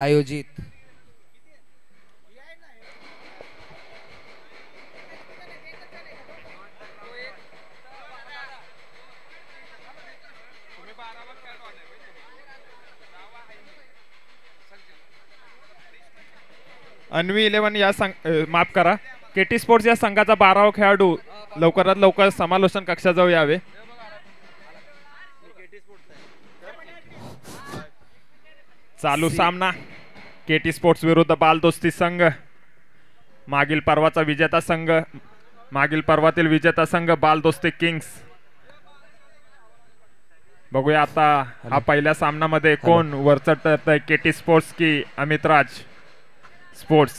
आयोजित अन्वी इलेव्हन या माफ करा, केटी स्पोर्ट्स या संघाचा 12वा खेळाडू लवकरात लवकर समालोचन कक्षाजवळ यावे. चालू सी सामना केटी स्पोर्ट्स विरुद्ध बालदोस्ती संघ. मागील पर्वाचा विजेता संघ, मागील पर्वातील विजेता संघ बालदोस्ती किंग्स. बघूया आता हा पहिल्या सामन्यामध्ये कोण वरचढ ठरतंय, केटी स्पोर्ट्स की अमितराज स्पोर्ट्स.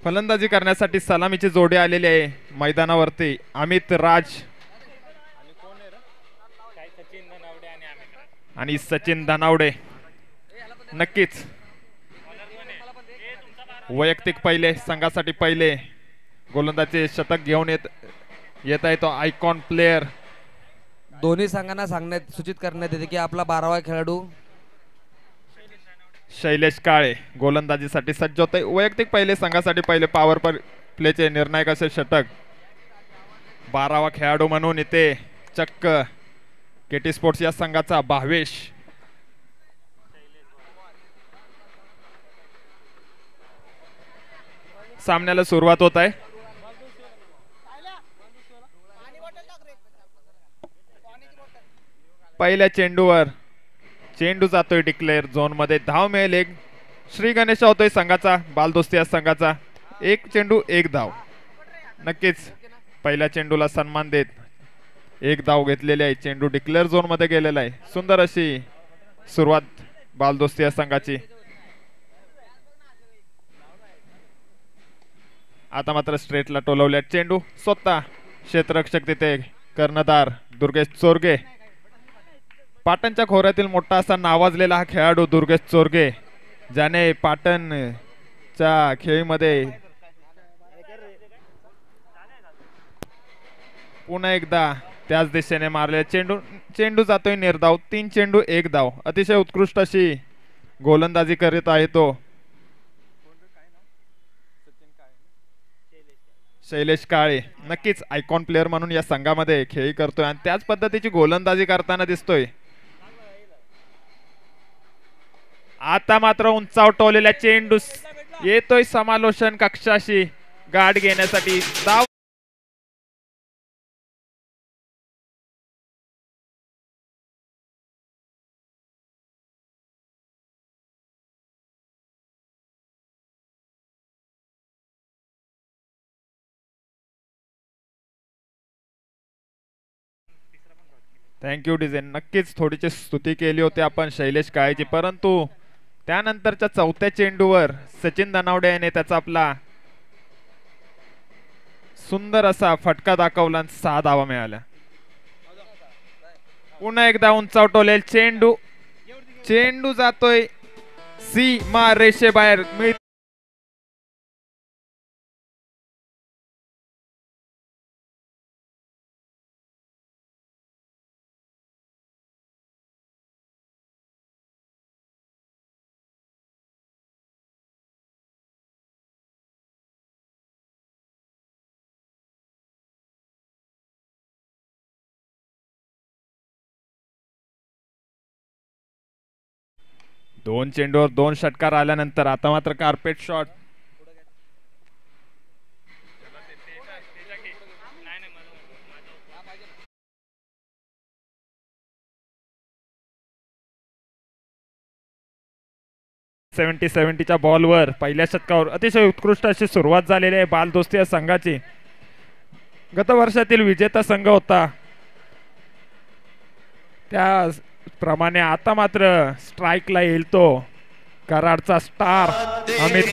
फलंदाजी करण्यासाठी सलामीची जोडी आलेली आहे मैदानावरती. अमित राज आणि सचिन धनावडे. नक्कीच वैयक्तिक पहिले, संघासाठी पहिले गोलंदाजी शतक घेऊन येत आहे तो आयकॉन प्लेयर. दोन्ही संघांना सूचित करण्यात येते की आपला 12वा खेळाडू शैलेश काळे गोलंदाजीसाठी सज्ज होते. वैयक्तिक पहिले, संघासाठी पहिले पॉवर प्लेचे निर्णायक असे षटक. 12वा खेळाडू म्हणून इथे चक्क केटी स्पोर्ट्स या संघाचा भावेश. सामन्याला सुरुवात होत आहे. पहिल्या चेंडूवर चेंडू जातोय डिक्लेअर झोन मध्ये. धाव मिळेल एक. श्री गणेश होतोय संघाचा, बालदोस्ती या संघाचा. एक चेंडू एक धाव. नक्कीच पहिल्या चेंडूला सन्मान देत एक धाव घेतलेली आहे. चेंडू डिक्लेअर झोन मध्ये गेलेला आहे. सुंदर अशी सुरुवात बालदोस्ती या संघाची. आता मात्र स्ट्रेटला टोलवल्या चेंडू. स्वतः क्षेत्ररक्षक तिथे कर्णधार दुर्गेश चोरगे. पाटणच्या खोऱ्यातील मोठा असा नावाजलेला हा खेळाडू दुर्गेश चोरगे, ज्याने पाटणच्या खेळीमध्ये पुन्हा एकदा त्याच दिशेने मारले. चेंडू जातोय निर्धाव. 3 चेंडू 1 धाव. अतिशय उत्कृष्ट अशी गोलंदाजी करीत आहे तो शैलेश काळे. नक्कीच आयकॉन प्लेअर म्हणून या संघामध्ये खेळी करतोय आणि त्याच पद्धतीची गोलंदाजी करताना दिसतोय. आता मात्र उंचावर टोलेल्या चेंडू येतोय समालोचन कक्षाशी गाठ घेण्यासाठी. धाव थँक्यू डिझाईन. नक्कीच थोडीशी स्तुती केली होती आपण शैलेश काळेची, परंतु त्यानंतरच्या चौथ्या चेंडूवर सचिन धनावडे याने त्याचा आपला सुंदर असा फटका दाखवला आणि 6 धावा मिळाल्या. पुन्हा एकदा उंचावर टोलेल चेंडू. चेंडू जातोय सीमा रेषेबाहेर. दोन चेंडूवर 2 षटकार आल्यानंतर आता मात्र कार्पेट शॉट. सेव्हन्टीच्या बॉलवर पहिल्या षटकावर अतिशय उत्कृष्ट अशी सुरुवात झालेली आहे बालदोस्ती या संघाची. गत वर्षातील विजेता संघ होता त्याप्रमाणे आता मात्र स्ट्राईकला येईल तो कराडचा स्टार अमित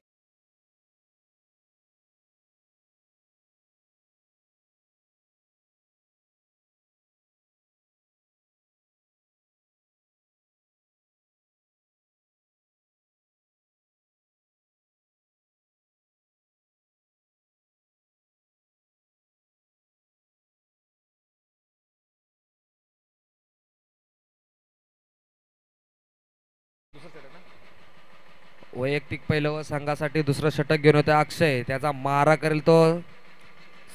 वैयक्तिक पहिलं संघासाठी दुसरं षटक घेऊन होते अक्षय, त्याचा मारा करेल तो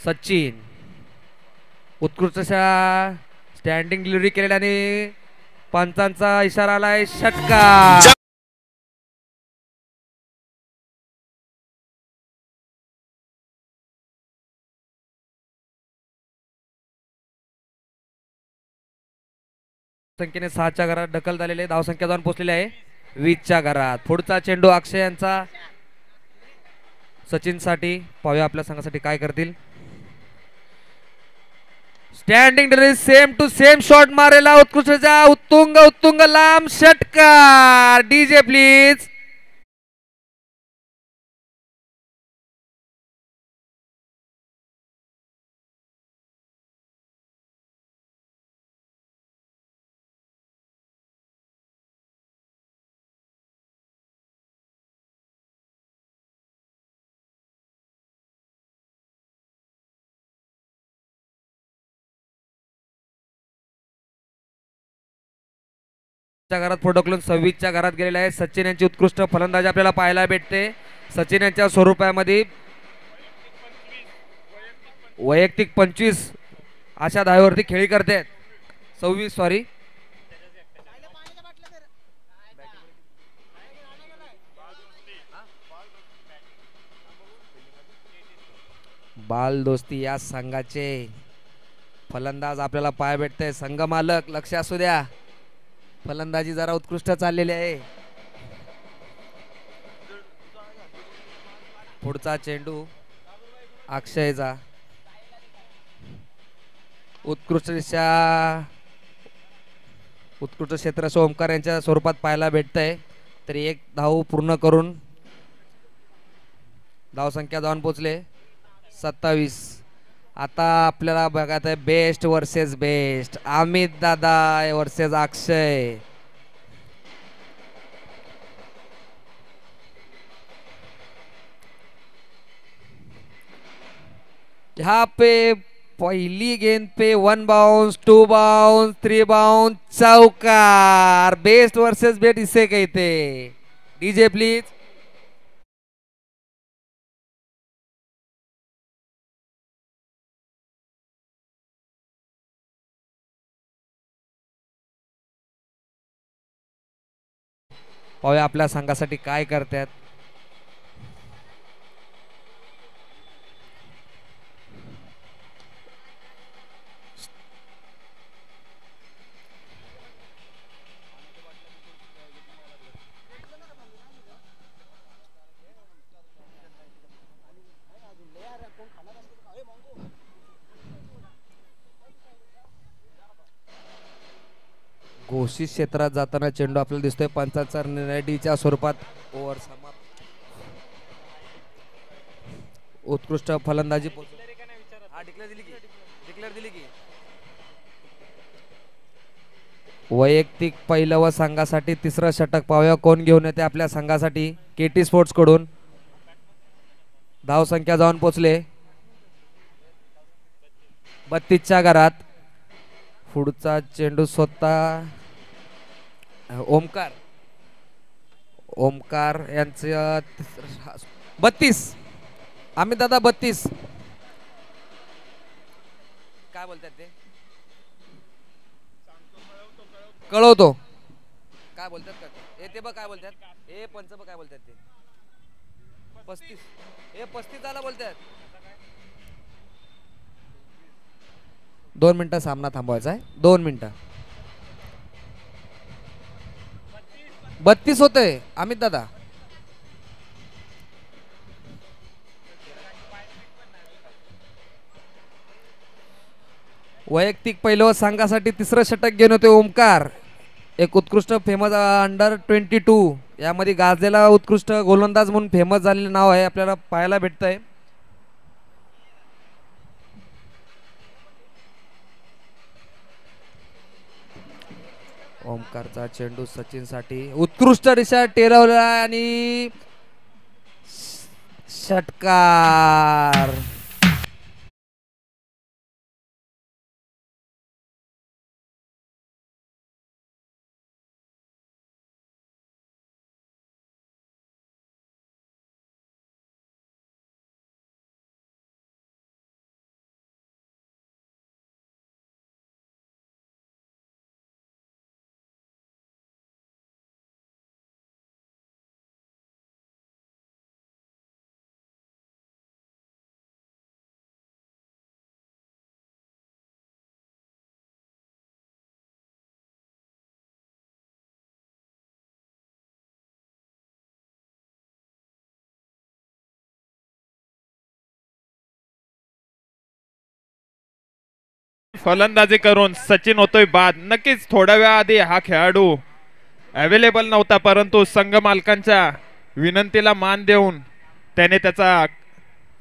सचिन. उत्कृष्ट स्टँडिंग डिलिव्हरी केलेली आणि पंचांचा इशारा आलाय, षटकार. संख्येने 6च्या घरात ढकल झालेले, धावसंख्या जाऊन पोहोचलेली आहे 20च्या घरात. पुढचा चेंडू अक्षय यांचा सचिन साठी. पाहूया आपल्या संघासाठी काय करतील. Standing delivery, same to same shot मारेला उत्कृष्टचा उत्तुंग उत्तुंग लांब षटकार. DJ please. घरात पुढे ढकलून 26च्या घरात गेलेले आहे. सचिन यांची उत्कृष्ट फलंदाजी आपल्याला पाहायला भेटते. सचिन यांच्या स्वरूपामध्ये वैयक्तिक 25 अशा धावेवरती खेळी करते. 26 सॉरी. बाल दोस्ती या संघाचे फलंदाज आपल्याला पाहायला भेटते. संघ मालक लक्ष असू द्या, फलंदाजी जरा उत्कृष्ट चाललेली आहे. पुढचा चेंडू अक्षयचा उत्कृष्ट क्षेत्र ओमकार यांच्या स्वरूपात पाहायला भेटतंय. तरी एक धाव पूर्ण करून धावसंख्या जाऊन पोहोचले 27. आता आपल्याला बघायच आहे बेस्ट वर्सेस बेस्ट. अमित दादा वर्सेस अक्षय. यहाँ पे पहली गेंद पे 1 बाउंस, 2 बाउंस, 3 बाउंस, चौकार. बेस्ट वर्सेस बेस्ट इसे कहते. DJ please. पाहूया आपल्या संघासाठी काय करतात. घोषित क्षेत्रात जाताना चेंडू आपल्याला दिसतोय. पंचाचा निर्णय डीच्या स्वरूपात. ओव्हर समाप्त. उत्कृष्ट फलंदाजी. हा डिक्लेअर दिली की वैयक्तिक पहिलं व संघासाठी तिसरं षटक. पाहूया कोण घेऊन येते आपल्या संघासाठी. केटी स्पोर्ट्स कडून धावसंख्या जाऊन पोचले 32च्या घरात. पुढचा चेंडू स्वतः ओमकार यांचं 32. अमित दादा 32. काय बोलतात ते, कळवतो काय बोलतात का ते बघ काय बोलतात. ए पंच बघ काय बोलतात ते. 35. 35 आला बोलतात. 2 मिनिटं सामना थांबवायचा आहे. 2 मिनिटं. 32 होते अमित दादा. वैयक्तिक पहिलं संघासाठी तिसरं षटक घेऊन होते ओमकार. एक उत्कृष्ट फेमस अंडर-22 यामध्ये गाजलेला उत्कृष्ट गोलंदाज म्हणून फेमस झालेलं नाव आहे आपल्याला पाहायला भेटतंय. ओमकारचा चेंडू सचिन साठी उत्कृष्ट दिशा टेरवला आणि षटकार. फलंदाजी करून सचिन होतोय बाद. नक्कीच थोड्या वेळाआधी हा खेळाडू अवेलेबल नव्हता, परंतु संघ मालकांच्या विनंतीला मान देऊन त्याने त्याचा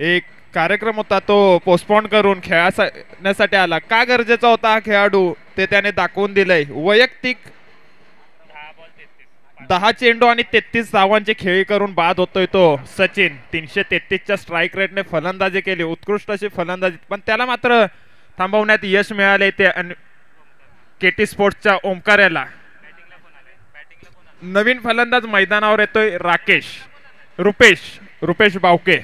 एक कार्यक्रम होता तो पोस्टपोन करून खेळण्यासाठी आला. का गरजेचा होता हा खेळाडू ते त्याने दाखवून दिलंय. वैयक्तिक 10 चेंडू आणि 33 धावांची खेळी करून बाद होतोय तो सचिन. 333च्या स्ट्राईक रेटने फलंदाजी केली, उत्कृष्ट अशी फलंदाजी, पण त्याला मात्र थांबवण्यात यश मिळाले ते केटी स्पोर्ट्सच्या ओमकार याला. नवीन फलंदाज मैदानावर येतोय रुपेश बावके.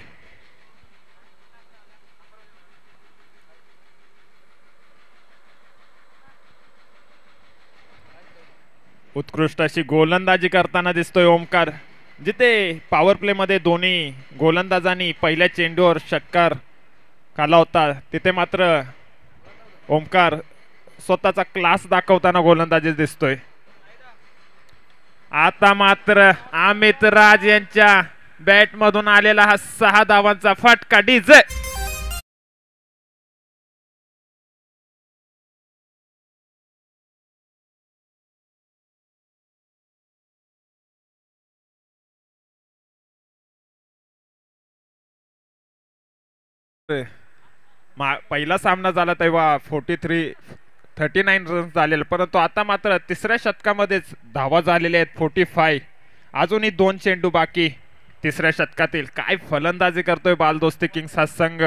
उत्कृष्ट अशी गोलंदाजी करताना दिसतोय ओमकार. जिथे पॉवर प्ले मध्ये दोन्ही गोलंदाजांनी पहिल्या चेंडूवर षटकार काढला होता, तिथे मात्र ओमकार स्वतःचा क्लास दाखवताना गोलंदाजी दिसतोय. आता मात्र अमित राज यांच्या बॅट मधून आलेला हा 6 धावांचा फटका. डीजे पहिला सामना झाला तेव्हा 39 रन्स झालेले, परंतु आता मात्र तिसऱ्या षटकामध्येच धावा झालेल्या आहेत 45. अजूनही 2 चेंडू बाकी तिसऱ्या षटकातील. काय फलंदाजी करतोय बालदोस्ती किंग्स हा संघ.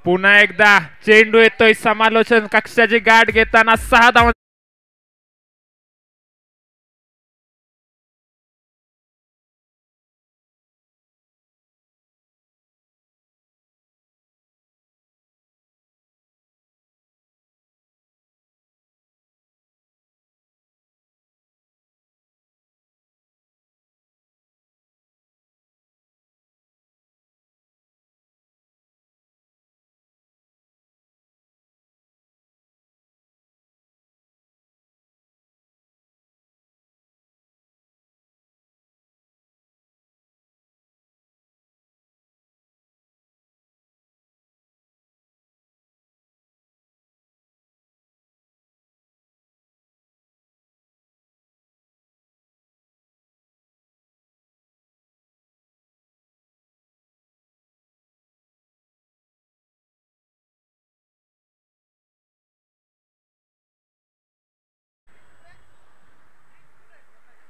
पुन्हा एकदा चेंडू येतोय समालोचन कक्षाची गाठ घेताना 6 धावा.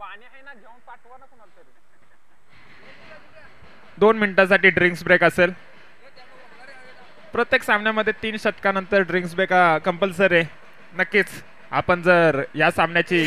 पाणी आहे ना, घेऊन पाठवा ना कोणाला तरी. 2 मिनिटांसाठी ड्रिंक्स ब्रेक असेल. प्रत्येक सामन्यामध्ये 3 षटकानंतर ड्रिंक्स ब्रेक कंपल्सरी आहे. नक्कीच आपण जर या सामन्याची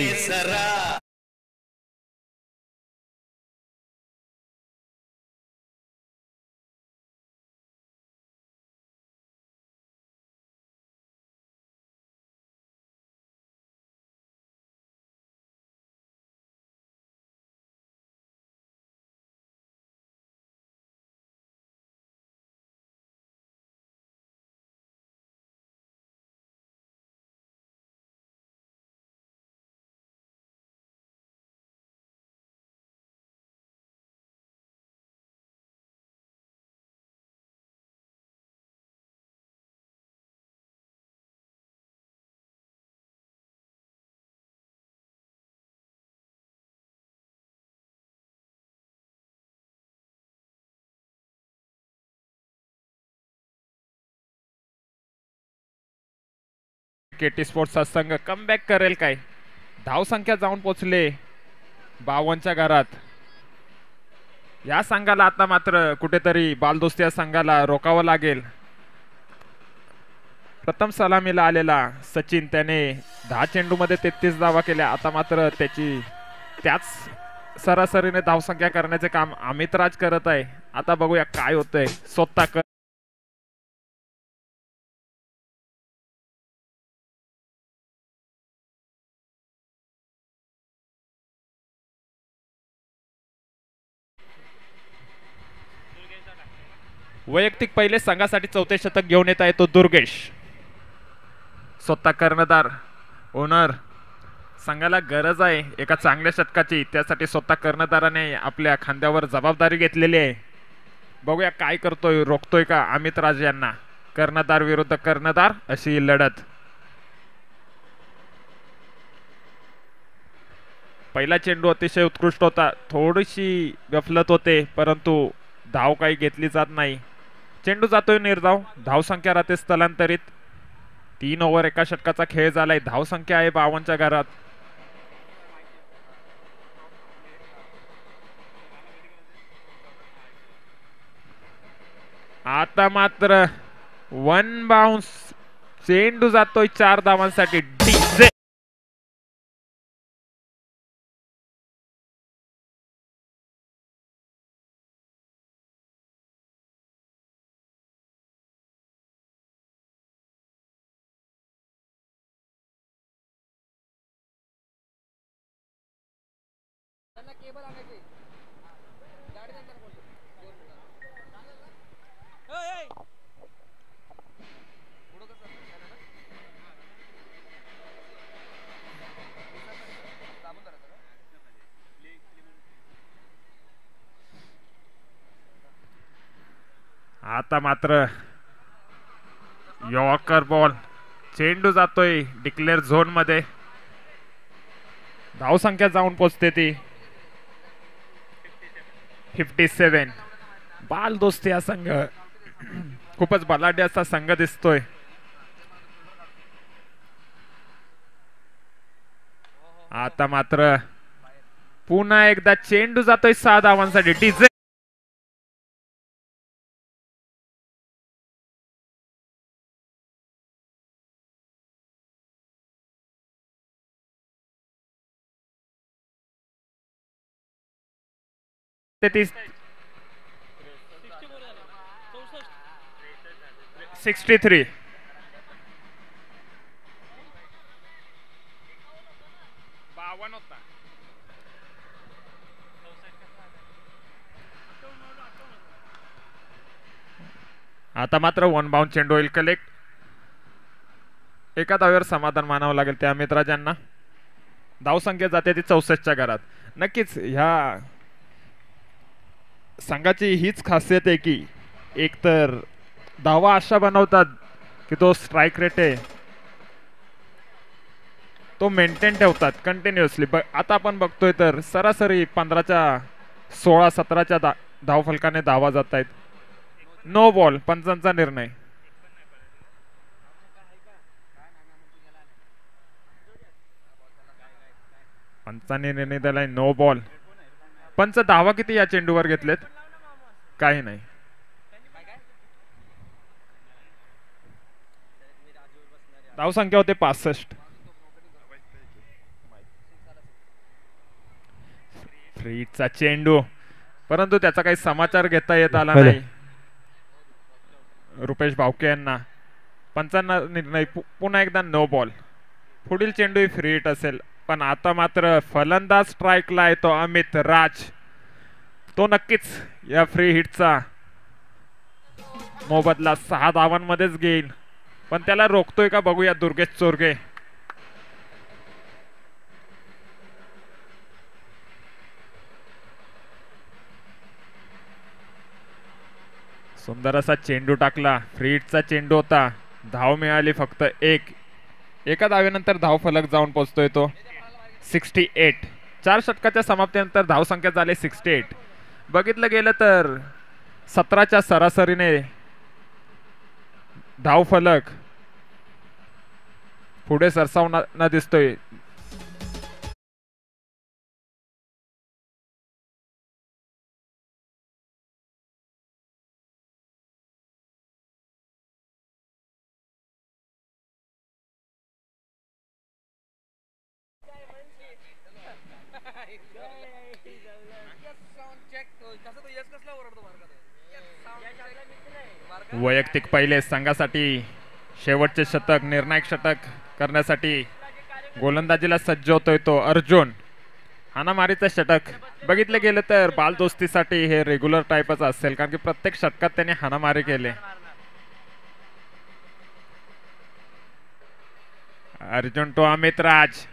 केटी स्पोर्ट्सचा संघ कमबॅक करेल काय. धावसंख्या जाऊन पोचले 52च्या घरात. या संघाला आता मात्र कुठेतरी बालदोस्ती या संघाला रोकावं लागेल. प्रथम सलामीला आलेला सचिन त्याने 10 चेंडूमध्ये 33 धावा केल्या. आता मात्र त्याच सरासरीने धावसंख्या करण्याचे काम अमित राज करत आहे. आता बघूया काय होतंय. स्वतः वैयक्तिक पहिले संघासाठी 4थे शतक घेऊन येत आहे तो दुर्गेश. स्वतः कर्णधार ओनर. संघाला गरज आहे एका चांगल्या षटकाची, त्यासाठी स्वतः कर्णधाराने आपल्या खांद्यावर जबाबदारी घेतलेली आहे. बघूया काय करतोय, रोखतोय का अमित राज यांना. कर्णधार विरुद्ध कर्णधार अशी ही लढत. पहिला चेंडू अतिशय उत्कृष्ट होता, थोडीशी गफलत होते परंतु धाव काही घेतली जात नाही. चेंडू जातोय निर्धाव, धावसंख्या राहते स्थलांतरित. 3 ओव्हर एका षटकाचा खेळ झालाय, धावसंख्या आहे 52च्या घरात. आता मात्र 1 बाउन्स, चेंडू जातोय 4 धावांसाठी. डीजे आता मात्र यॉर्कर बॉल, चेंडू जातोय डिक्लेअर झोन मध्ये. धावसंख्या जाऊन पोचते ती 57. बाल दोस्ती हा संघ खूपच बलाढ्य असा संघ दिसतोय. आता मात्र पुन्हा एकदा चेंडू जातोय 6 धावांसाठी. डीजे तेहतीस 63. आता मात्र 1 बाउंड चेंडू होईल कलेक्ट. एका धावेवर समाधान मानावं लागेल त्या मित्रांना. धावसंख्या जाते ती 64च्या घरात. नक्कीच ह्या संघाची हीच खासियत आहे की एकतर धावा अशा बनवतात की तो स्ट्राइक रेट आहे तो मेंटेन ठेवतात कंटिन्युअसली. आता आपण बघतोय तर सरासरी 15च्या 16-17च्या धावफलकाने धावा जात आहेत. नो बॉल, पंचांचा निर्णय. पंचांनी निर्णय दिलाय नो बॉल. पंच धावा किती या चेंडूवर घेतलेत? काही नाही. धावसंख्या होते 65. फ्रीचा चेंडू, परंतु त्याचा काही समाचार घेता येत आला नाही रुपेश भावके यांना. पंचांना निर्णय पुन्हा एकदा नो बॉल. पुढील चेंडू फ्री हिट असेल, पण आता मात्र फलंदाज स्ट्राइकला येतो अमित राज. तो नक्कीच या फ्री हिटचा मोबदला 6 धावांमध्येच घेईल, पण त्याला रोखतोय का बघूया दुर्गेश चोरगे. सुंदर असा चेंडू टाकला, फ्री हिटचा चेंडू होता. धाव मिळाली फक्त 1. एका धावेनंतर धाव फलक जाऊन पोहोचतोय तो 68. 4 षटकाच्या समाप्तीनंतर धावसंख्या झाली 68. बघितलं गेलं तर 17च्या सरासरीने धाव फलक पुढे सरसावताना दिसतोय. वैयक्तिक पहिले संघासाठी शेवटचे षटक, निर्णायक षटक करण्यासाठी गोलंदाजीला सज्ज होतोय तो अर्जुन. हाणामारीचं षटक बघितलं गेलं तर बालदोस्तीसाठी हे रेग्युलर टाईपच असेल, कारण की प्रत्येक षटकात त्याने हाणामारी केले. अर्जुन टू अमित राज.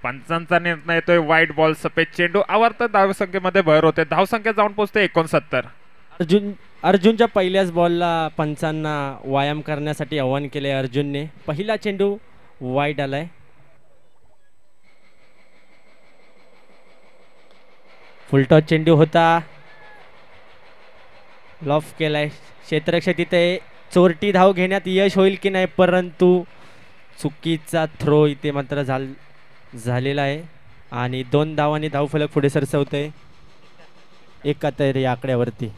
पंचांचा निर्णय येतोय वाईट बॉल, सफेद चेंडू. आवर्त धावसंख्येमध्ये भर होते. धावसंख्या जाऊन पोहोचते 69. अर्जुन अर्जुनच्या पहिल्याच बॉलला पंचांना व्यायाम करण्यासाठी आवाहन केले अर्जुनने. पहिला चेंडू वाईड आलाय. फुलटॉस चेंडू होता, लॉफ केलाय क्षेत्ररक्षक तिथे. चोरटी धाव घेण्यात यश होईल की नाही, परंतु चुकीचा थ्रो इथे मात्र झालेला आहे आणि 2 धावांनी धावफलक पुढे सरसवतंय. एका तरी आकड्यावरती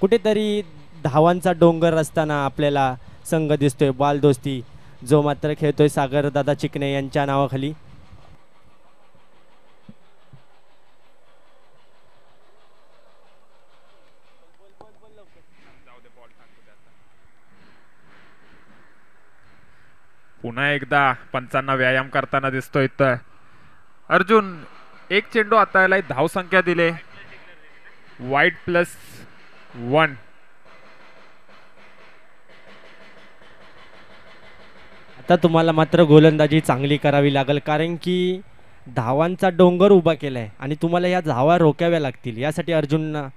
कुठेतरी धावांचा डोंगर असताना आपल्याला संघ दिसतोय बालदोस्ती, जो मात्र खेळतोय सागर दादा चिकणे यांच्या नावाखाली. पुन्हा एकदा पंचांना व्यायाम करताना दिसतोय. तर अर्जुन एक चेंडू आता याला धाव संख्या दिले वाईट +1. आता तुम्हाला मात्र गोलंदाजी चांगली करावी लागेल, कारण की धावांचा डोंगर उभा केलाय आणि तुम्हाला या धावा रोखाव्या लागतील. यासाठी अर्जुनना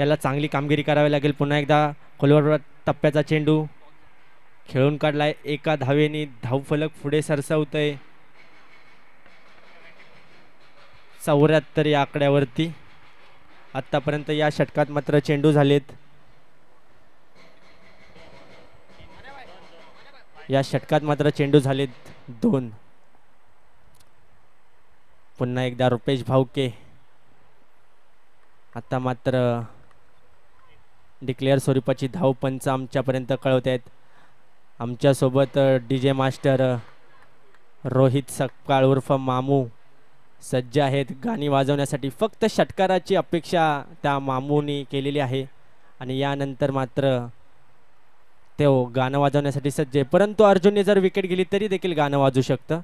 याला चांगली कामगिरी करावी लागेल. पुन्हा एकदा खोलवर टप्प्याचा चेंडू खेळून काढलाय. एका धावेने धावफलक पुढे सरसावतंय 74 या आकड्यावरती. आतापर्यंत या षटकात मात्र चेंडू झालेत, या षटकात मात्र चेंडू झालेत 2. पुन्हा एकदा रुपेश भाऊके. आता मात्र डिक्लेअर स्वरूपाची धाव पंच आमच्यापर्यंत कळवत आहेत. आमच्यासोबत DJ मास्टर रोहित सपकाळ उर्फ मामू सज्ज आहेत गाणी वाजवण्यासाठी. फक्त षटकाराची अपेक्षा त्या मामूनी केलेली आहे आणि यानंतर मात्र ते गाणं वाजवण्यासाठी सज्ज आहे. परंतु अर्जुनने जर विकेट गेली तरी देखील गाणं वाजू शकतं.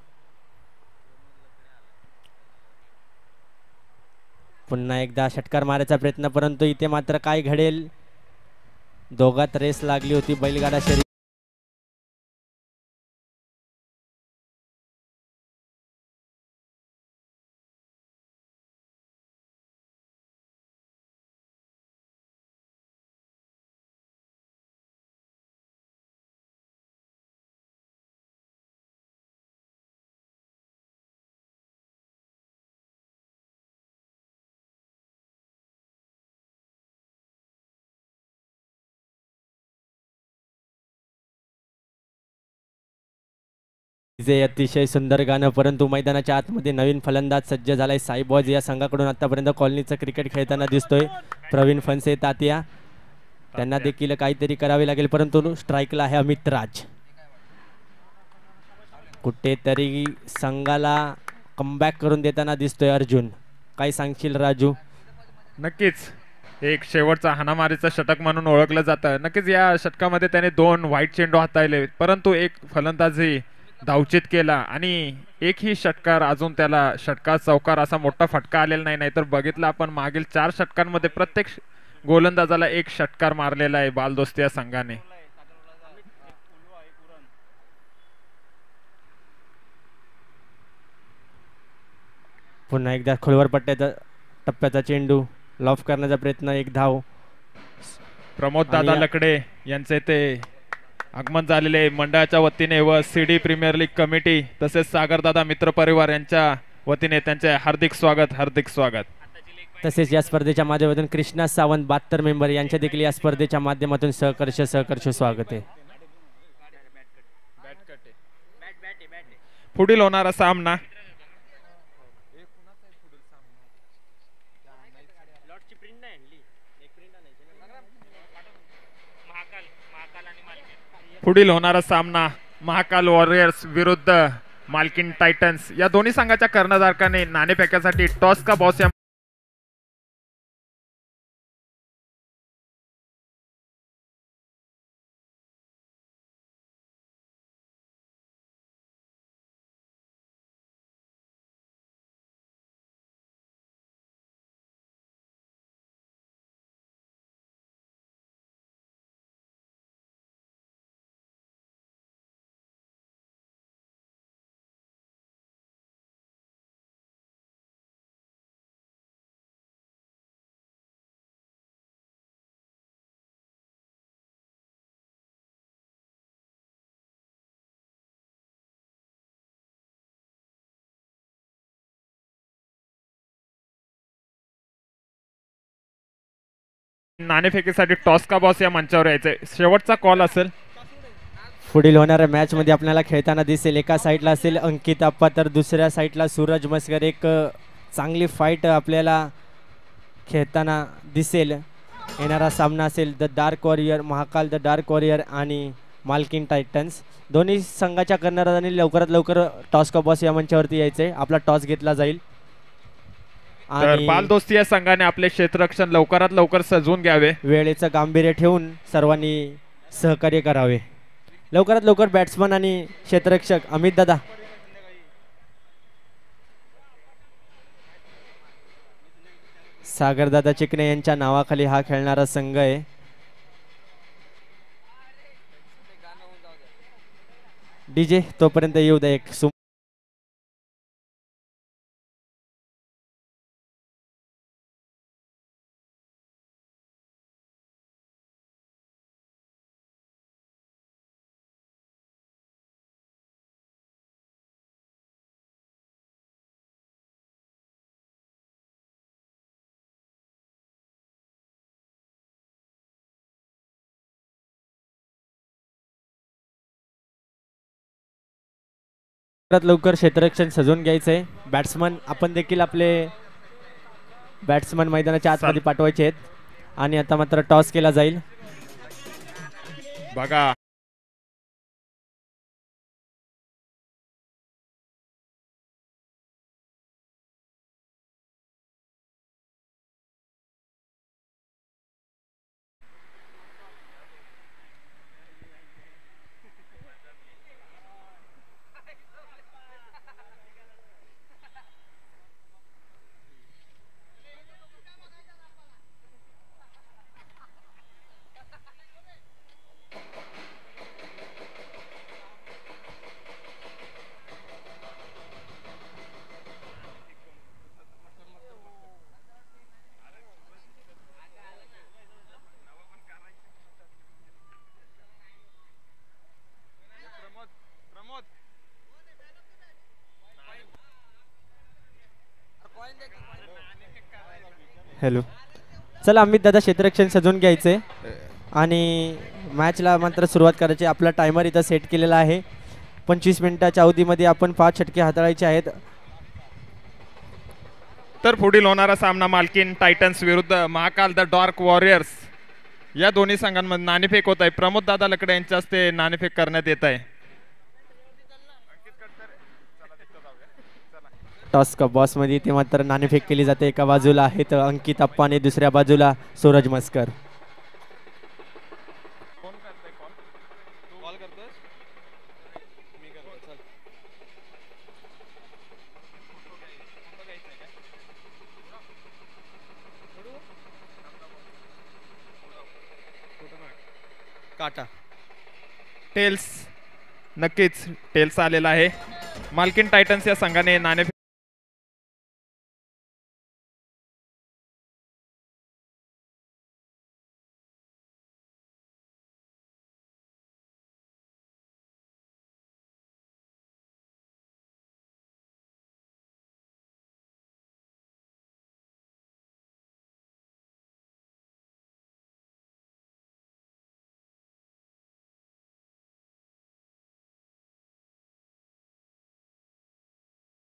पुन्हा एकदा षटकार मारायचा प्रयत्न, परंतु इथे मात्र काय घडेल, दोघात रेस लागली होती बैलगाडा शर्यत. जे अतिशय सुंदर गाणं, परंतु मैदानाच्या आतमध्ये नवीन फलंदाज सज्ज झालाय. साईबॉज या संघाकडून आतापर्यंत कॉलनीचं क्रिकेट खेळताना दिसतोय प्रवीण फणसे तात्या. त्यांना देखील काहीतरी करावे लागेल, परंतु स्ट्राईकला आहे अमित राज. कुठेतरी संघाला कमबॅक करून देताना दिसतोय अर्जुन. काय सांगशील राजू? नक्कीच एक शेवटचा हाणामारीचं षटक म्हणून ओळखलं जातं. नक्कीच या षटकामध्ये त्याने 2 वाईट चेंडू हाताळले, परंतु एक फलंदाजी धावचित केला आणि एकही षटकार अजून त्याला षटकार चौकार असा मोठा फटका आलेला नाही. नाहीतर बघितलं आपण मागील 4 षटकांमध्ये प्रत्येक गोलंदाजाला एक षटकार मारलेला आहे बालदोस्ती या संघाने. पुन्हा एकदा खोलवर पट्ट्याचा टप्प्याचा चेंडू लॉफ करण्याचा प्रयत्न, 1 धाव. प्रमोद दादा लकडे यांचे ते आगमन झालेले मंडळाच्या वतीने व CD प्रीमियर लीग कमिटी तसेच सागरदादा मित्र परिवार यांच्या वतीने त्यांचे हार्दिक स्वागत. तसेच या स्पर्धेच्या माध्यमातून कृष्णा सावंत 72 मेंबर यांच्या देखील या स्पर्धेच्या माध्यमातून सहर्ष स्वागत आहे. पुढील होणारा सामना महाकाल वॉरियर्स विरुद्ध मालकीन टायटन्स. या दोन्ही संघाच्या कर्णधारकाने नाणेफेकासाठी टॉस का बॉस या नाणेफेकीसाठी टॉस का बॉस या मंचावर यायचंय. शेवटचा कॉल असेल. पुढील होणाऱ्या मॅच मध्ये आपल्याला खेळताना दिसेल. एका साईडला असेल अंकित अप्पा तर दुसऱ्या साईडला सूरज मस्कर. एक चांगली फाईट आपल्याला खेळताना दिसेल. येणारा सामना असेल the dark warrior Mahakal the dark warrior आणि मालकीन टायटन्स. दोन्ही संघाच्या कर्णधारांनी लवकरात लवकर टॉस का बॉस या मंचावरती यायचंय. आपला टॉस घेतला जाईल तर आणि बालदोस्ती या संघाने आपले क्षेत्ररक्षण लवकरात लवकर सजवून घ्यावे. वेळेचं गांभीर्य ठेवून सर्वांनी सहकार्य करावे. लवकरात लवकर बॅट्समन आणि क्षेत्ररक्षक अमित दादा. सागरदादा चिकणे यांच्या नावाखाली हा खेळणारा संघ आहे. डीजे तोपर्यंत येऊ द्या एक लवकर क्षेत्ररक्षण सजवून घ्यायचंय. बॅट्समन आपण देखील आपले बॅट्समन मैदानाच्या आतमध्ये पाठवायचे आहेत आणि आता मात्र टॉस केला जाईल. बघा हॅलो चला अमित दादा क्षेत्ररक्षण सजवून घ्यायचंय आणि मॅचला मात्र सुरुवात करायची. आपला टायमर इथं सेट केलेला आहे. 25 मिनिटाच्या अवधीमध्ये आपण 5 षटके हाताळायचे आहेत. तर पुढील होणारा सामना मालकीन टायटन्स विरुद्ध महाकाल द डार्क वॉरियर्स या दोन्ही संघांमध्ये नाणेफेक होत आहे. प्रमोद दादा लकडे यांच्या हस्ते नाणेफेक करण्यात येत आहे. टॉस का बॉस मध्ये ते मात्र नाणेफेक केली जाते. एका बाजूला आहेत अंकित अप्पा आणि दुसऱ्या बाजूला सूरज मस्कर. काटा टेल्स नक्कीच टेल्स आलेला आहे. मालकीन टायटन्स या संघाने नाणेफेक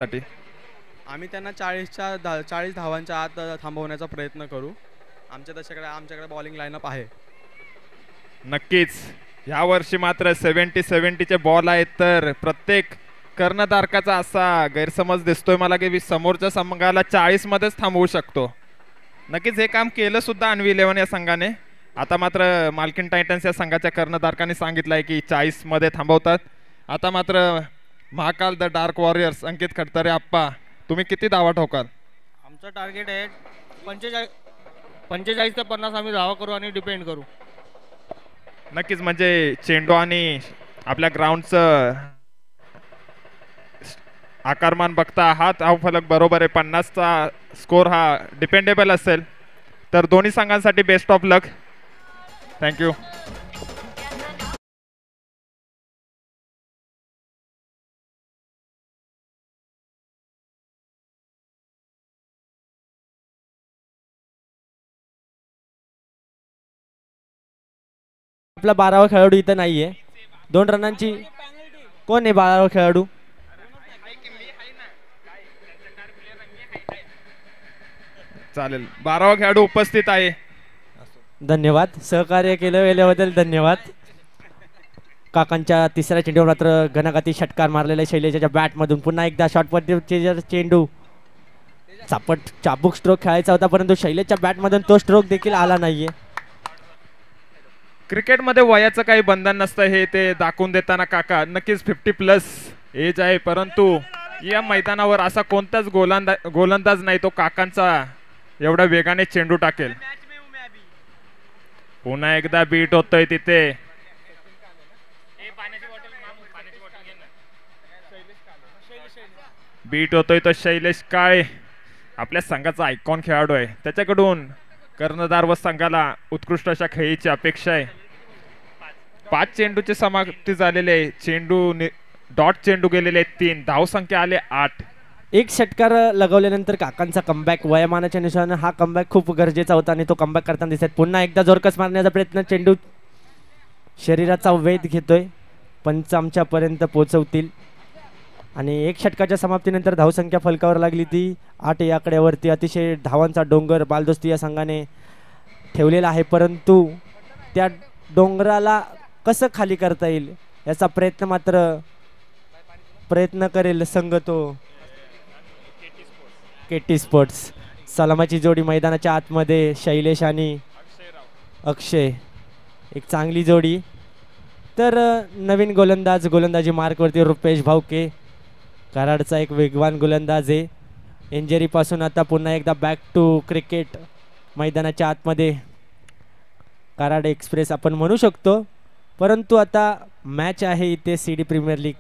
साठी आम्ही त्यांना 40 धावांच्या आत थांबवण्याचा प्रयत्न करू. आमच्याकडे बॉलिंग लाईनअप आहे. नक्कीच या वर्षी मात्र 70-70चे बॉल आहेत. तर प्रत्येक कर्णधारकाचा असा गैरसमज दिसतोय मला की समोरच्या संघाला 40 मध्येच थांबवू शकतो. नक्कीच हे काम केलं सुद्धा अन्वी 11 या संघाने. आता मात्र मालकीन टायटन्स या संघाच्या कर्णधारकांनी सांगितलंय की 40 मध्ये थांबवतात. आता मात्र महाकाल द डार्क वॉरियर्स अंकित खडतरे आप्पा तुम्ही किती धावा ठोकाल? आमचं टार्गेट आहे 45 ते 50 आम्ही धावा करू आणि डिपेंड करू. नक्कीच म्हणजे चेंडू आणि आपल्या ग्राउंडचं आकारमान बघता हा धावफलक बरोबर आहे. 50चा स्कोर हा डिपेंडेबल असेल. तर दोन्ही संघांसाठी बेस्ट ऑफ लक. थँक्यू. आपला 12वा खेळाडू इथं नाहीये. 2 रनांची कोण आहे 12वा खेळाडू? चालेल, 12वा खेळाडू उपस्थित आहे. धन्यवाद, सहकार्य केल्याबद्दल धन्यवाद. काकांच्या तिसऱ्या चेंडूवर मात्र घनाघाती षटकार मारलेला आहे शैलेशच्या बॅटमधून. पुन्हा एकदा शॉर्ट पद्धतीचा चेंडू, चाबूक स्ट्रोक खेळायचा होता परंतु शैलेशच्या बॅटमधून तो स्ट्रोक देखील आला नाहीये. क्रिकेटमध्ये वयाचं काही बंधन नसतं हे ते दाखवून देताना काका नक्कीच 50+ एज आहे, परंतु या मैदानावर असा कोणताच गोलंदाज नाही तो काकांचा एवढ्या वेगाने चेंडू टाकेल. पुन्हा एकदा बीट होतोय तिथे. बीट होतोय तो शैलेश काळे, आपल्या संघाचा आयकॉन खेळाडू आहे. त्याच्याकडून कर्णधार व संघाला उत्कृष्ट अशा खेळीची अपेक्षा आहे. 5 चेंडूची समाप्ती झालेली आहे. डॉट चेंडू गेलेले 3, धावसंख्या आले 8. एक षटकार लगवल्यानंतर काकांचा कमबॅक वयामानाच्या अनुसार हा कमबॅक खूप गरजेचा होता आणि तो कमबॅक करताना दिसत. पुन्हा एकदा जोरकस मारण्याचा प्रयत्न, चेंडू शरीराचा वेध घेतोय. पंच आमच्यापर्यंत पोहोचवतील आणि एक षटकाच्या समाप्तीनंतर धावसंख्या फलकावर लागली ती 8 या आकड्यावरती. अतिशय धावांचा डोंगर बालदोस्ती या संघाने ठेवलेला आहे, परंतु त्या डोंगराला कसं खाली करता येईल याचा प्रयत्न करेल संघ तो केटी स्पोर्ट्स. सलामाची जोडी मैदानाच्या आतमध्ये शैलेश आणि अक्षय, एक चांगली जोडी. तर नवीन गोलंदाजी मार्कवरती रुपेश भाऊके, कराडचा एक वेगवान गोलंदाज आहे. इंजरीपासून आता पुन्हा एकदा बॅक टू क्रिकेट मैदानाच्या आतमध्ये कराड एक्सप्रेस आपण म्हणू शकतो, परंतु आता मॅच आहे इथे CD प्रीमियर लीग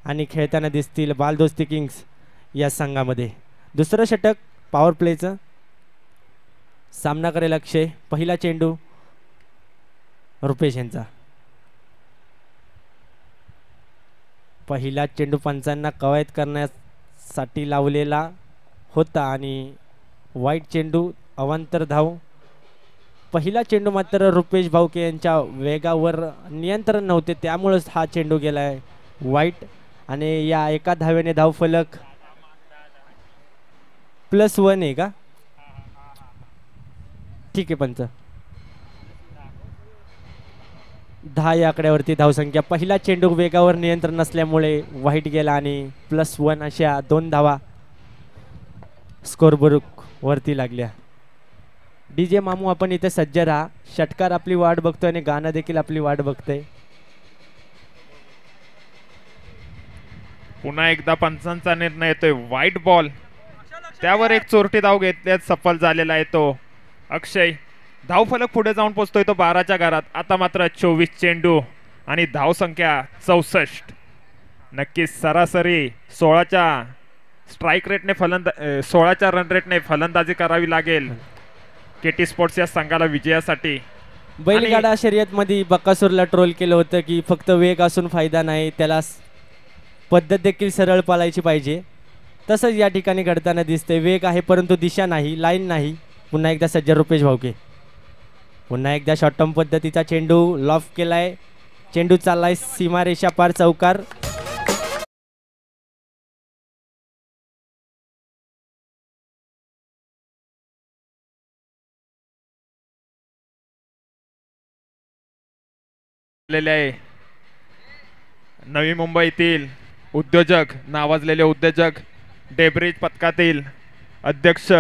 आणि खेळताना दिसतील बालदोस्ती किंग्स या संघामध्ये. दुसरं षटक पॉवर प्लेचं सामना करेल अक्षय. पहिला चेंडू रुपेश यांचा. पहिला चेंडू पंचांना कवायत करण्यासाठी लावलेला होता आणि वाईट चेंडू अवांतर धाव. पहिला चेंडू मात्र रुपेश भाऊके यांच्या वेगावर नियंत्रण नव्हते, त्यामुळेच हा चेंडू गेलाय वाईट आणि या एका धावेने धावफलक +1 आहे का? ठीक आहे पंच. 10 या आकड्यावरती धावसंख्या. पहिला चेंडू वेगावर नियंत्रण नसल्यामुळे वाईट गेला आणि +1 अशा 2 धावा स्कोरबोर्ड वरती लागल्या. DJ मामू आपण इथे सज्ज राहा. षटकार आपली वाट बघतोय आणि गाणं देखील आपली वाट बघतोय. पुन्हा एकदा पंचांचा निर्णय येतोय. व्हाईट बॉल, त्यावर एक चोरटी धाव घेतल्यात सफल झालेला आहे तो अक्षय. धावफलक पुढे जाऊन पोहोचतोय तो 12च्या घरात. आता मात्र 24 चेंडू आणि धावसंख्या 64. नक्कीच सरासरी 16च्या स्ट्राईक रेटने 16च्या रन रेटने फलंदाजी करावी लागेल केटी स्पोर्ट्स या संघाला विजयासाठी. बैलगाडा शर्यतमध्ये बकासूरला ट्रोल केलं होतं की फक्त वेग असून फायदा नाही, त्याला पद्धत देखील सरळ पाळायची पाहिजे. तसंच या ठिकाणी घडताना दिसतंय. वेग आहे परंतु दिशा नाही, लाईन नाही. पुन्हा एकदा सज्ज रुपेश भाऊके. पुन्हा एकदा शॉर्ट टर्म पद्धतीचा चेंडू लॉफ केलाय. चेंडू चाललाय सीमारेषा पार चौकार. नवी मुंबईतील उद्योजक, नावाजलेले उद्योजक, डेब्रिज पथकातील अध्यक्ष,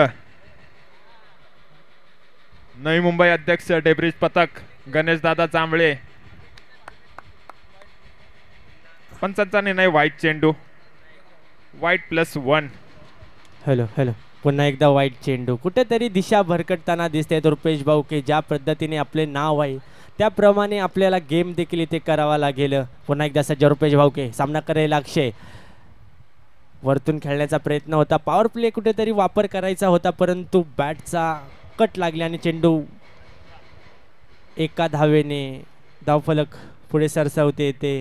नवी मुंबई अध्यक्ष डेब्रिज पथक गणेशदादा जांभळे. पंचांचा निर्णय वाईट चेंडू, वाईट +1. Hello hello. पुन्हा एकदा वाईट चेंडू. कुठेतरी दिशा भरकटताना दिसते. रुपेश भाऊके ज्या पद्धतीने आपले नाव आहे त्याप्रमाणे आपल्याला गेम देखील इथे करावा लागेल. पुन्हा एकदा सज्ज रुपेश भाऊके. सामना करेल अक्षय. वरतून खेळण्याचा प्रयत्न होता, पॉवर प्ले कुठेतरी वापर करायचा होता, परंतु बॅटचा कट लागले आणि चेंडू एका धावेने धावफलक पुढे सरसावते ते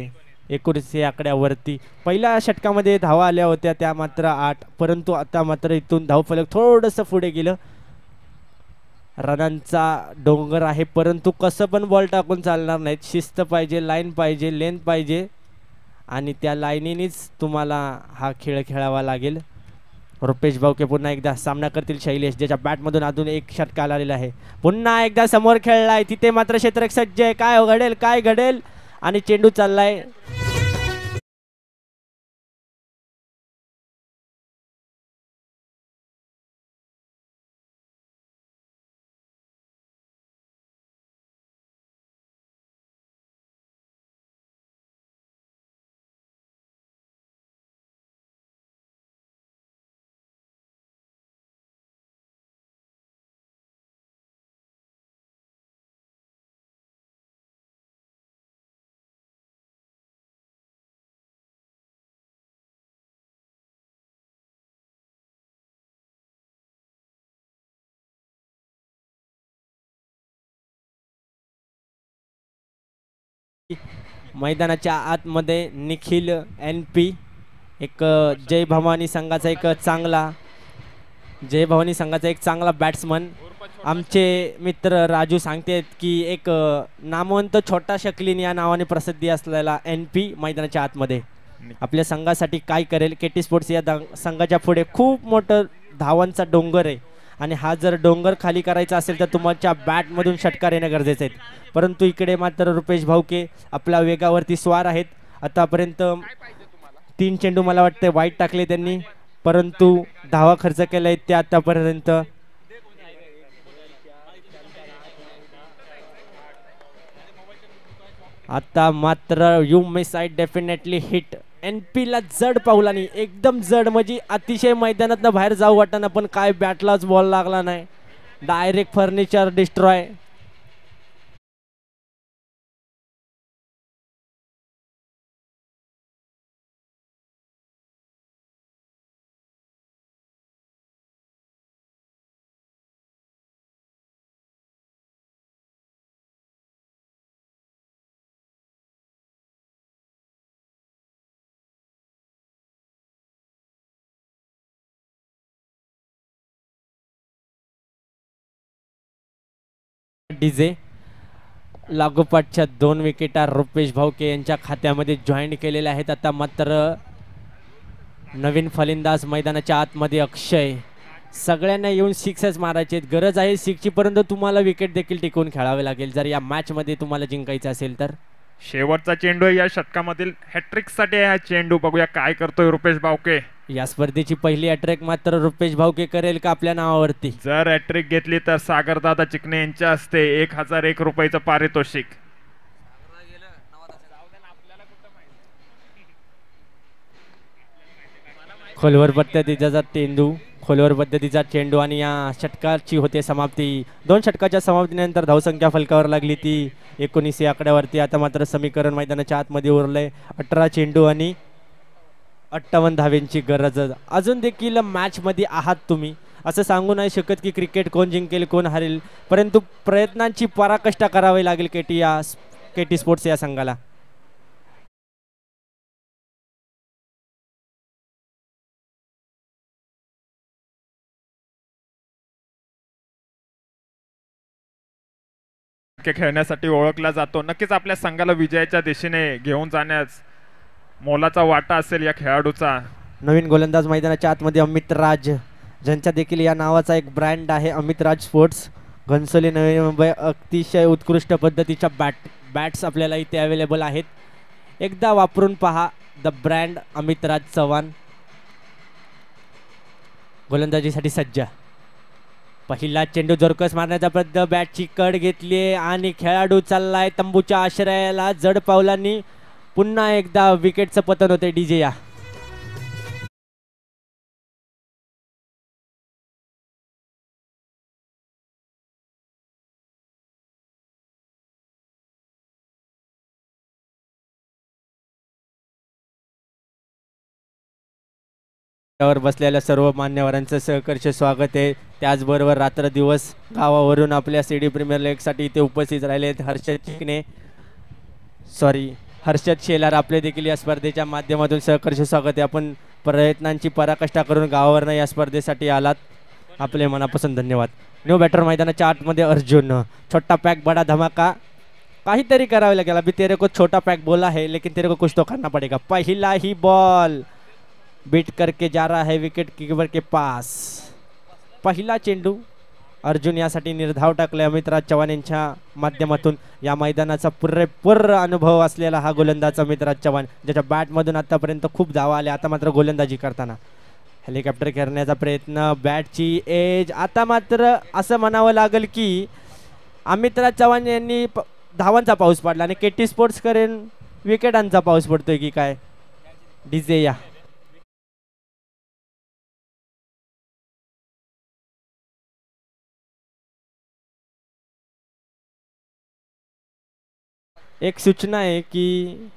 19 या आकड्यावरती. पहिल्या षटकामध्ये धावा आल्या होत्या त्या मात्र 8, परंतु आता मात्र इथून धावफलक थोडंसं पुढे गेलं. रनांचा डोंगर आहे, परंतु कसं पण बॉल टाकून चालणार नाहीत. शिस्त पाहिजे, लाईन पाहिजे, लेंथ पाहिजे आणि त्या लाईनीनेच तुम्हाला हा खेळ खेळावा लागेल. रुपेश भाऊके पुन्हा एकदा सामना करतील शैलेश, ज्याच्या बॅटमधून अजून एक षटका आलेला आहे. पुन्हा एकदा समोर खेळलाय, तिथे मात्र क्षेत्ररक्षक सज्ज आहे. काय घडेल, काय घडेल आणि चेंडू चाललाय. मैदानाच्या आतमध्ये निखिल एन पी, एक जय भवानी संघाचा एक चांगला बॅट्समन. आमचे मित्र राजू सांगतेत की एक नामवंत छोटा शकलीन या नावाने प्रसिद्धी असलेला एन पी मैदानाच्या आतमध्ये आपल्या संघासाठी काय करेल. केटी स्पोर्ट्स या संघाच्या पुढे खूप मोठं धावांचा डोंगर आहे आणि हा जर डोंगर खाली करायचा असेल तर तुमच्या बॅटमधून षटकार येणं गरजेचं आहे. परंतु इकडे मात्र रुपेश भाऊके आपल्या वेगावरती स्वार आहेत. आतापर्यंत 3 चेंडू मला वाटते वाईट टाकले त्यांनी, परंतु धावा खर्च केलाय ते आतापर्यंत. आता मात्र you miss I definitely hit. N P ला जड पावलानी, एकदम जड म्हणजे अतिशय मैदानातनं बाहेर जाऊ वाटाना, पण काय बॅटलाच बॉल लागला नाही. Direct furniture destroy. डीजे लागोपाठच्या 2 विकेटा रुपेश भाऊके यांच्या खात्यामध्ये जॉईन केलेल्या आहेत. आता मात्र नवीन फलंदाज मैदानाच्या आतमध्ये अक्षय. सगळ्यांना येऊन सिक्सच मारायचे, गरज आहे सिक्सची, परंतु तुम्हाला विकेट देखील टिकवून खेळावे लागेल जर या मॅच मध्ये तुम्हाला जिंकायचं असेल तर. शेवटचा चेंडू या षटकामधील हॅट्रिक साठी हा चेंडू. बघूया काय करतोय रुपेश भाऊके. या स्पर्धेची पहिली अट्रॅक मात्र रुपेश भाऊके करेल का आपल्या नावावरती. जर हॅट्रिक घेतली तर सागरदादा चिकणे यांच्या हस्ते 1001 रुपयाचं पारितोषिक. खोलवर पद्धतीचा चेंडू आणि या षटकाची होते समाप्ती. 2 षटकाच्या समाप्तीनंतर धावसंख्या फलकावर लागली ती 19 या आकड्यावरती. आता मात्र समीकरण मैदानाच्या आतमध्ये उरलंय. 18 चेंडू आणि 58 धावेंची गरज. अजून देखील मॅच मध्ये आहात तुम्ही, असं सांगू नाही शकत की क्रिकेट कोण जिंकेल कोण हरेल, परंतु प्रयत्नांची पराकाष्ठा करावी लागेल केटी स्पोर्ट्स या संघाला. खेळण्यासाठी ओळखला जातो. नक्कीच आपल्या संघाला विजयाच्या दिशेने घेऊन जाण्यास मोलाचा वाटा असेल या खेळाडूचा. नवीन गोलंदाज मैदानाच्या आतमध्ये अमित राज, ज्यांच्या देखील या नावाचा एक ब्रँड आहे अमित राज स्पोर्ट्स. घनसोली नवी मुंबई. अतिशय उत्कृष्ट पद्धतीच्या बॅट्स आपल्याला इथे अवेलेबल आहेत. एकदा वापरून पहा द ब्रँड अमित राज चव्हाण. गोलंदाजीसाठी सज्ज. पहिला चेंडू जोरकस मारण्याचा प्रयत्न, बॅटची कड घेतली आणि खेळाडू चाललाय तंबूच्या आश्रयाला जड पावलांनी. पुन्हा एकदा विकेटचं पतन होते डीजे. या बसलेल्या सर्व मान्यवरांचं सहर्ष स्वागत आहे. त्याचबरोबर रात्र दिवस गावावरून आपल्या सीडी प्रीमियर लीग साठी इथे उपस्थित राहिले हर्षद शेलार आपले देखील या स्पर्धेच्या माध्यमातून सहर्ष स्वागत आहे. आपण प्रयत्नांची पराकाष्ठा करून गावावरनं या स्पर्धेसाठी आलात. आपले मनापासून धन्यवाद. न्यू बॅटर मैदानाच्या आतमध्ये अर्जुन. छोटा पॅक बडा धमाका. काहीतरी करावे लागेल. अभी तेरे को छोटा पैक बोला है लेकिन तेरे को कुछ तो करना पड़ेगा. पहिला ही बॉल बीट करके जा रहा है विकेट कीपर के पास. पहिला चेंडू अर्जुन यासाठी निर्धाव टाकले. अमितराज चव्हाण यांच्या माध्यमातून या मैदानाचा पुरेपूर अनुभव असलेला हा गोलंदाज अमितराज चव्हाण, ज्याच्या बॅटमधून आतापर्यंत खूप धावा आल्या. आता मात्र गोलंदाजी करताना हेलिकॉप्टर करण्याचा प्रयत्न. बॅटची एज. आता मात्र असं म्हणावं लागेल की अमितराज चव्हाण यांनी धावांचा पाऊस पडला आणि केटी स्पोर्ट्स करेन विकेटांचा पाऊस पडतोय की काय. डीजे या. एक सूचना आहे की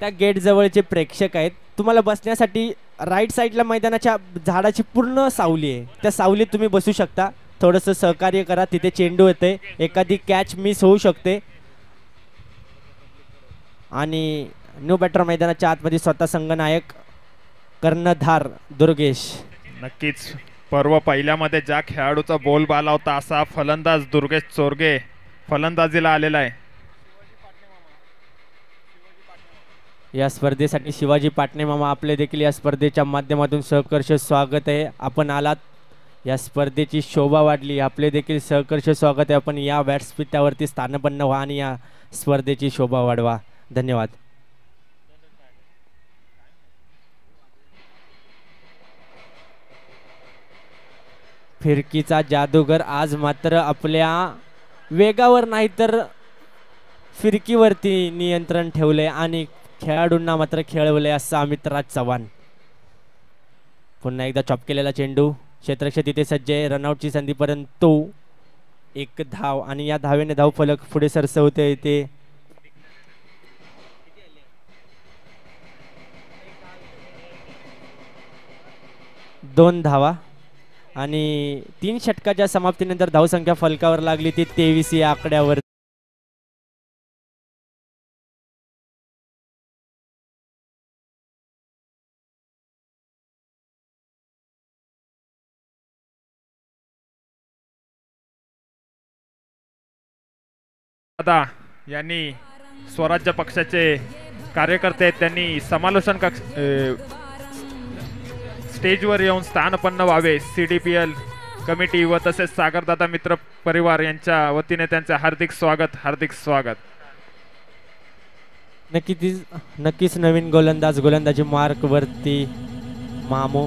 त्या गेट जवळचे प्रेक्षक आहेत, तुम्हाला बसण्यासाठी राईट साईडला मैदानाच्या झाडाची पूर्ण सावली आहे, त्या सावलीत तुम्ही बसू शकता. थोडंसं सहकार्य करा. तिथे चेंडू येते, एखादी कॅच मिस होऊ शकते. आणि न्यू बॅटर मैदानाच्या आतमध्ये स्वतः संघनायक कर्णधार दुर्गेश. नक्कीच पर्व पहिल्यामध्ये ज्या खेळाडूचा बोल बाला होता असा फलंदाज दुर्गेश चोरगे फलंदाजीला आलेला आहे. या स्पर्धेसाठी शिवाजी पाटणे मामा आपले देखील या स्पर्धेच्या माध्यमातून सहर्ष स्वागत आहे. आपण आलात, या स्पर्धेची शोभा वाढली. आपले देखील सहर्ष स्वागत आहे. आपण या व्यासपीठावरती स्थानपन्न व्हा आणि या स्पर्धेची शोभा वाढवा. धन्यवाद. फिरकीचा जादूगर आज मात्र आपल्या वेगावर नाही तर फिरकीवरती नियंत्रण ठेवले आणि खेळाडूंना मात्र खेळवले असं अमितराज चव्हाण. पुन्हा एकदा चॉप केलेला चेंडू. क्षेत्ररक्षक तिथे सज्ज आहे. रनआउटची संधी, परंतु एक धाव आणि या धावेने धाव फलक पुढे सरसवते येते. दोन धावा आणि 3 षटकाच्या समाप्तीनंतर धावसंख्या फलकावर लागली ती 23 या आकड्यावर. दादा यांनी स्वराज्य पक्षाचे कार्यकर्ते आहेत, त्यांनी समालोचन कक्ष स्टेजवर येऊन स्थानपन्न व्हावे. CDPL कमिटी व तसेच सागरदादा मित्र परिवार यांच्या वतीने त्यांचे हार्दिक स्वागत. हार्दिक स्वागत. नक्कीच नवीन गोलंदाजी मार्क वरती मामू.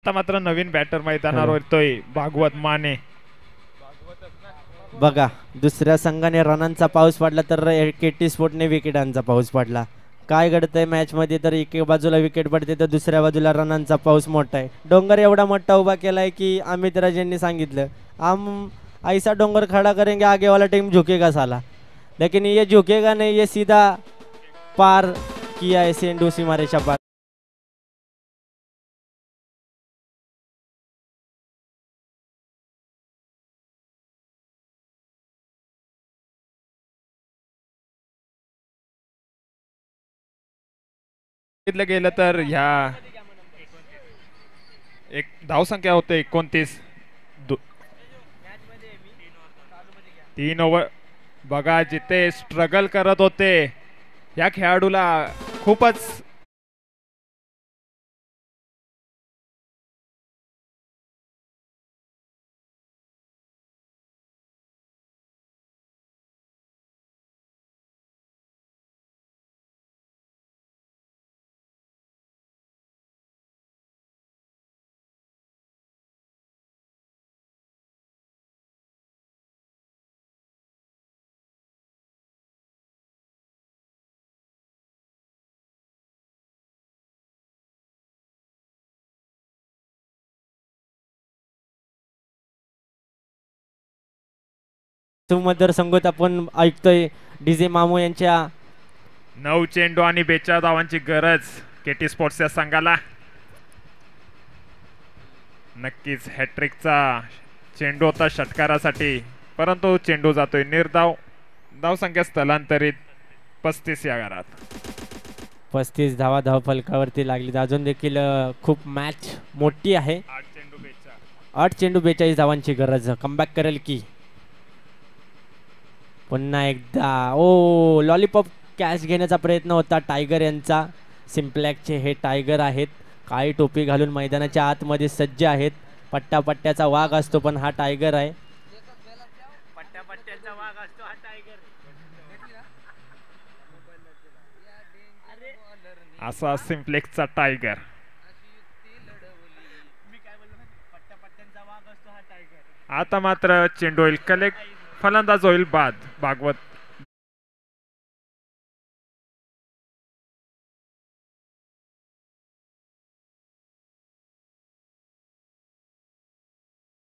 आता मात्र नवीन बॅटर मैदानावर येतोय भागवत माने. बघा, दुसऱ्या संघाने रनांचा पाऊस पडला तर केटी स्पोर्टने विकेटांचा पाऊस पडला. काय घडतंय मॅच मध्ये, तर एके बाजूला विकेट पडते तर दुसऱ्या बाजूला रनांचा पाऊस मोठा आहे. डोंगर एवढा मोठा उभा केलाय की अमितराज यांनी सांगितलं, हम ऐसा डोंगर खड़ा करेंगे आगे वाला टीम झुकेगा साला, लेकिन ये झुकेगा नहीं, ये सीधा पार किया है सेंडू सीमारेषा पार. गेलं तर ह्या एक धावसंख्या होते 29. 3 ओव्हर. बघा, जिथे स्ट्रगल करत होते या खेळाडूला खूपच सुमधुर संगीत आपण ऐकतोय डीजे मामू यांच्या. 9 चेंडू आणि 42 धावांची गरज केटी स्पोर्ट्स या संघाला. नक्कीच हॅट्रिकचा चेंडू होता षटकारासाठी, परंतु चेंडू जातोय निर्धाव. धावसंख्या स्थलांतरित 35 या घरात. 35 धावा धाव फलकावरती लागली. अजून देखील खूप मॅच मोठी आहे. 8 चेंडू 42 धावांची गरज. कमबॅक करेल की पुन्हा एकदा. ओ लॉलीपॉप कॅच घेण्याचा प्रयत्न होता टायगर यांचा. सिम्प्लॅकचे हे टायगर आहेत, काळी टोपी घालून मैदानाच्या आतमध्ये सज्ज आहेत. पट्ट्याचा वाघ असतो पण हा टायगर आहे. पट्ट्याचा वाघ असतो हा टायगर. असा सिम्प्लेक्सचा टायगर. आता मात्र चेंडू होईल कलेक्ट, फलंदाज होईल बाद. भागवत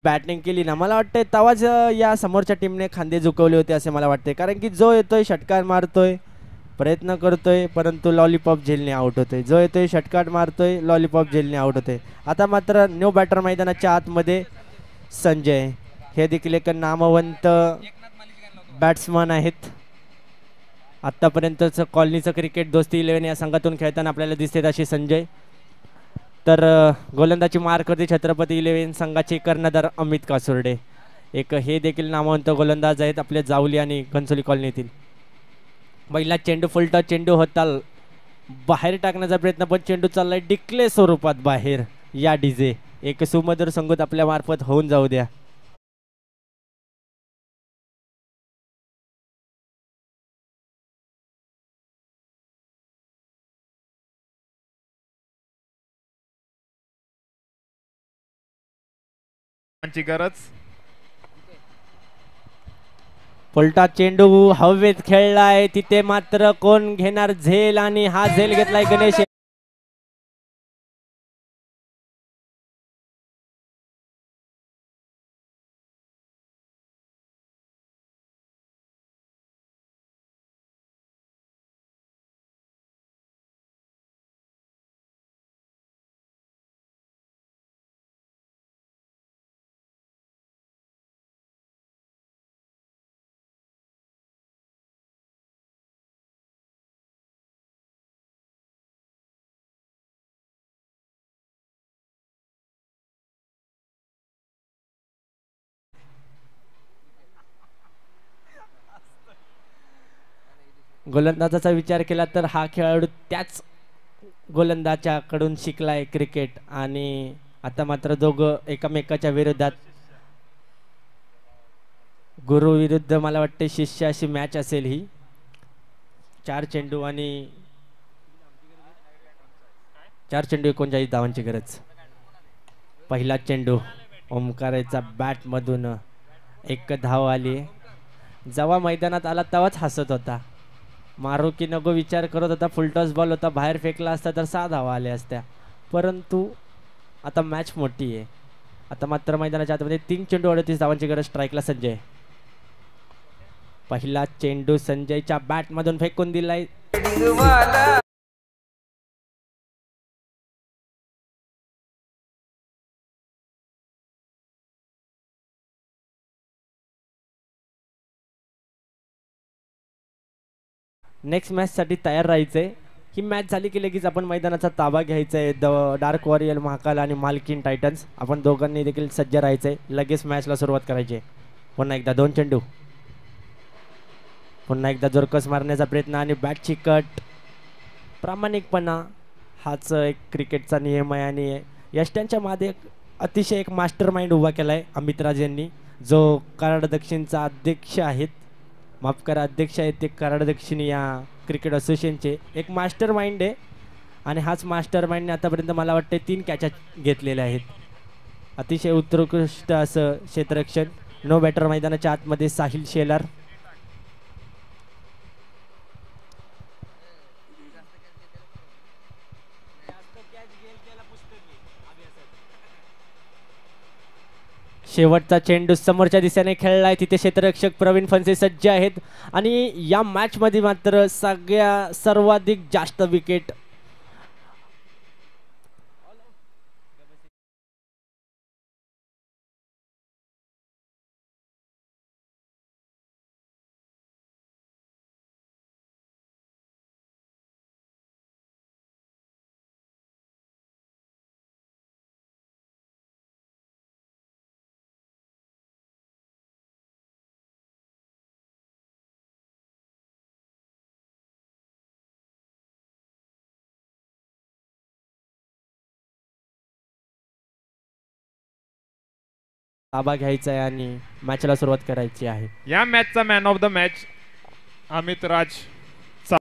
बॅटिंग केली ना, मला वाटतंय तेव्हाच या समोरच्या टीमने खांदे झुकवले होते असे मला वाटते. कारण की जो येतोय षटकार मारतोय, प्रयत्न करतोय, परंतु लॉलीपॉप झेलने आउट होतोय. जो येतोय षटकार मारतोय, लॉलीपॉप झेलने आउट होतोय. आता मात्र न्यू बॅटर मैदानाच्या आतमध्ये संजय, हे देखील एक नामवंत बॅट्समन आहेत. आत्तापर्यंतचं कॉलनीचं क्रिकेट दोस्ती 11 या संघातून खेळताना आपल्याला दिसते अशी संजय. तर गोलंदाजी मार्कवरती छत्रपती 11 संघाचे कर्णधार अमित कासुर्डे, एक हे देखील नामवंत गोलंदाज आहेत आपल्या जावली आणि घनसोली कॉलनीतील. पहिला चेंडू फुलटॉस चेंडू होता, बाहेर टाकण्याचा प्रयत्न पण चेंडू चाललाय डिक्ले स्वरूपात बाहेर. या डीजे एक सुमधुर संगीत आपल्या मार्फत होऊन जाऊ द्या. गरज. पलटा चेंडू हवेत खेळलाय, तिथे मात्र कोण घेणार झेल, आणि हा झेल घेतलाय गणेश. गोलंदाजाचा विचार केला तर हा खेळाडू त्याच गोलंदाजाकडून शिकलाय क्रिकेट, आणि आता मात्र दोघं एकमेकाच्या विरोधात, गुरु विरुद्ध मला वाटते शिष्य अशी मॅच असेल ही. 4 चेंडू 39 धावांची गरज. पहिला चेंडू ओमकाराचा बॅट मधून 1 धाव आली. जेव्हा मैदानात आला तेव्हाच हसत होता, मारू की नको विचार करत होता. फुलटॉस बॉल होता, बाहेर फेकला असता तर 6 धावा आल्या असत्या, परंतु आता मॅच मोठी आहे. आता मात्र मैदानाच्या आतमध्ये 3 चेंडू 38 धावांची गरज. स्ट्राईकला संजय. पहिला चेंडू संजयच्या बॅट मधून फेकून दिलाय. नेक्स्ट मॅच साठी तयार राहायचंय. ही मॅच झाली की लगेच आपण मैदानाचा ताबा घ्यायचा आहे. डार्क वॉरियर महाकाल आणि मालकीन टायटन्स, आपण दोघांनी देखील सज्ज राहायचंय. लगेच मॅचला सुरुवात करायची. पुन्हा एकदा 2 चेंडू, पुन्हा एकदा जोरकस मारण्याचा प्रयत्न आणि बॅटची कट. प्रामाणिकपणा हाच एक क्रिकेटचा नियम आहे, आणि यष्ट्यांच्या मागे अतिशय एक मास्टर माइंड उभा केला आहे अमित राज यांनी, जो कराड दक्षिणचा अध्यक्ष आहेत. माफ करा, अध्यक्ष आहेत ते कराड दक्षिण या क्रिकेट असोसिएशनचे. एक मास्टर माइंड आहे, आणि हाच मास्टर माइंडने आतापर्यंत मला वाटते 3 कॅचा घेतलेल्या आहेत. अतिशय उत्कृष्ट असं क्षेत्ररक्षण. नो बॅटर मैदानाच्या आतमध्ये साहिल शेलार. शेवटचा चेंडू समोरच्या दिशेने खेळलाय, तिथे क्षेत्ररक्षक प्रवीण फणसे सज्ज आहेत आणि या मॅच मध्ये मात्र सर्वाधिक जास्त विकेट ताबा घ्यायचा आहे आणि मॅचला सुरुवात करायची आहे. या मॅचचा man of the match Amit Raj